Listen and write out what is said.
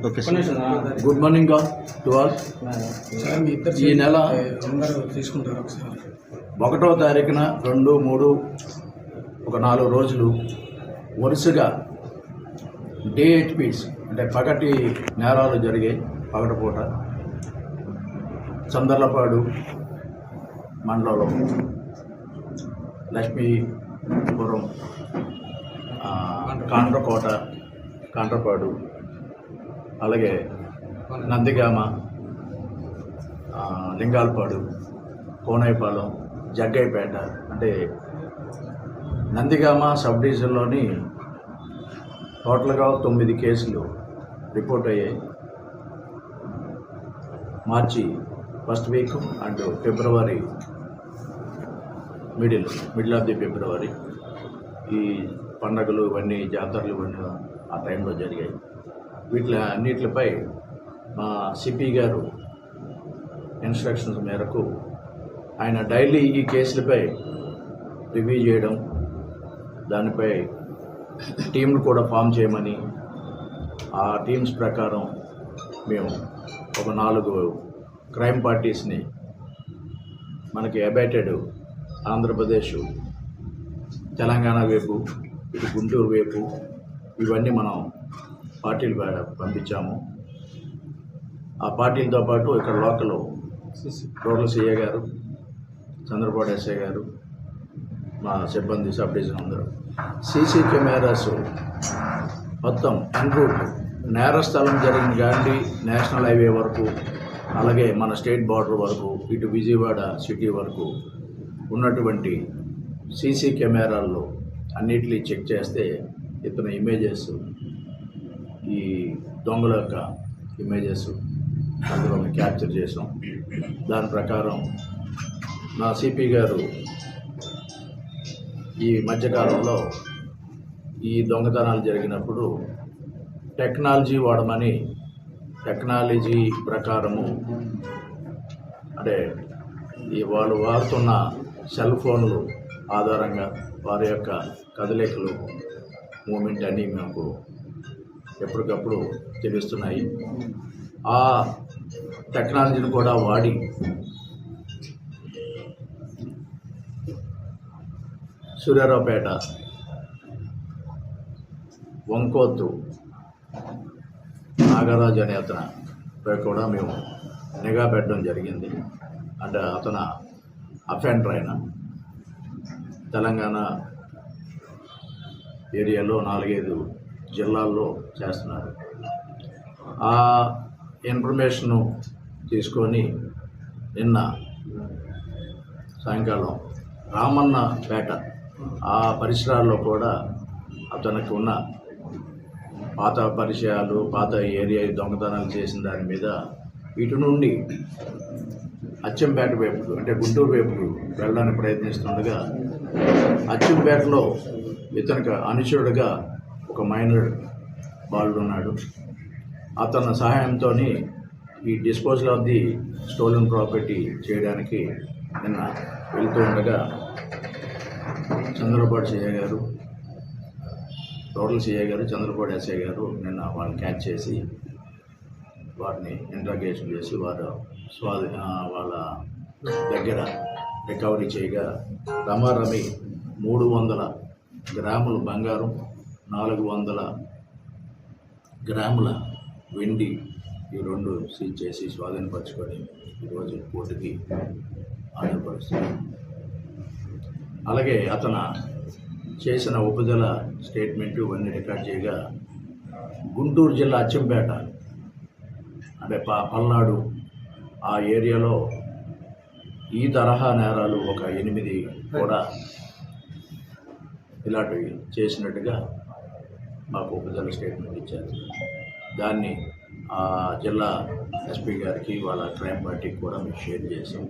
Okay sir. Good morning to all. ఈ నెల 1వ తారీఖున 2, 3 ఒక 4 రోజులు వరుసగా DHPs అంటే పగటి నేరాలు జరిగాయి. పగటిపూట చందర్లపాడు మండలంలో లక్ష్మీపురం, కాండ్రపాడు, అలాగే నందిగామ, లింగాలపాడు, కోనైపాలెం, జగ్గైపేట. అంటే నందిగామ సబ్ డివిజన్లోని టోటల్గా 9 కేసులు రిపోర్ట్ అయ్యాయి. March first week and February middle of the February ఈ పండగలు ఇవన్నీ, జాతరలు ఇవన్నీ ఆ టైంలో జరిగాయి. అన్నిటిపై మా సిపి గారు ఇన్స్ట్రక్షన్స్ మేరకు ఆయన డైలీ ఈ కేసులపై రివ్యూ చేయడం, దానిపై టీంను కూడా ఫామ్ చేయమని, ఆ టీమ్స్ ప్రకారం మేము ఒక 4 క్రైమ్ పార్టీస్ని మనకి అబైటెడ్ ఆంధ్రప్రదేశ్, తెలంగాణ వైపు, ఇటు గుంటూరు వైపు ఇవన్నీ మనం పార్టీలు పంపించాము. ఆ పార్టీలతో పాటు ఇక్కడ లోకల్ టోటల్ సిఐ గారు, చంద్రపాడు ఎస్ఐ గారు, మా సిబ్బంది సబ్ డివిజన్ అందరూ సీసీ కెమెరాస్ మొత్తం ఎన్ రూట్ నేరస్థలం జరిగిన గాంధీ నేషనల్ హైవే వరకు, అలాగే మన స్టేట్ బార్డర్ వరకు, ఇటు విజయవాడ సిటీ వరకు ఉన్నటువంటి సీసీ కెమెరాల్లో అన్నిటినీ చెక్ చేస్తే ఇతని ఇమేజెస్, ఈ దొంగల యొక్క ఇమేజెస్ అందులో క్యాప్చర్ చేసాం. దాని ప్రకారం నా సిపి గారు ఈ మధ్యకాలంలో ఈ దొంగతనాలు జరిగినప్పుడు టెక్నాలజీ వాడమని, టెక్నాలజీ ప్రకారము అంటే ఈ వాళ్ళు వాడుతున్న సెల్ ఫోన్లు ఆధారంగా వారి యొక్క కదలికలు, మూమెంట్ అన్నీ మాకు ఎప్పటికప్పుడు తెలుస్తున్నాయి. ఆ టెక్నాలజీని కూడా వాడి సూర్యారావుపేట, వంకోత్తు నాగరాజు అనే అతనిపై కూడా మేము నిఘా పెట్టడం జరిగింది. అంటే అతను అఫెండర్ అయిన తెలంగాణ ఏరియాలో 4-5 జిల్లాల్లో చేస్తున్నారు. ఆ ఇన్ఫర్మేషను తీసుకొని నిన్న సాయంకాలం రామన్నపేట ఆ పరిసరాల్లో కూడా అతనికి ఉన్న పాత పరిచయాలు, పాత ఏరియా దొంగతనాలు చేసిన దాని మీద ఇటు నుండి అచ్చంపేట వైపుకు అంటే గుంటూరు వైపుకు వెళ్ళడానికి ప్రయత్నిస్తుండగా అచ్చంపేటలో ఇతనికి అనుచరుడుగా ఒక మైనర్ బాలుడు ఉన్నాడు. అతని సహాయంతో ఈ disposal of the stolen property చేయడానికి నిన్న వెళ్తూ ఉండగా చంద్రపాడు సిఐ గారు, టోటల్ సిఐ గారు, చంద్రపాడు ఎస్ఐ గారు నిన్న వాళ్ళని క్యాచ్ చేసి వారిని ఇంట్రాగేషన్ చేసి వాళ్ళ దగ్గర రికవరీ చేయగా రమారమి 300 గ్రాముల బంగారం, 400 గ్రాముల వెండి ఈ 2 సీజ్ చేసి స్వాధీనపరచుకొని ఈరోజు కోర్టుకి హాజరుపరుస్తుంది. అలాగే అతను చేసిన ఉపజల స్టేట్మెంటు ఇవన్నీ రికార్డ్ చేయగా గుంటూరు జిల్లా అచ్చంపేట అంటే పల్నాడు ఆ ఏరియాలో ఈ తరహా నేరాలు ఒక 8 కూడా ఇలాంటివి చేసినట్టుగా మాకు ఉపజల స్టేట్మెంట్ ఇచ్చారు. దాన్ని ఆ జిల్లా ఎస్పీ గారికి, వాళ్ళ క్రైమ్ పార్టీకి కూడా మేము షేర్ చేసాం.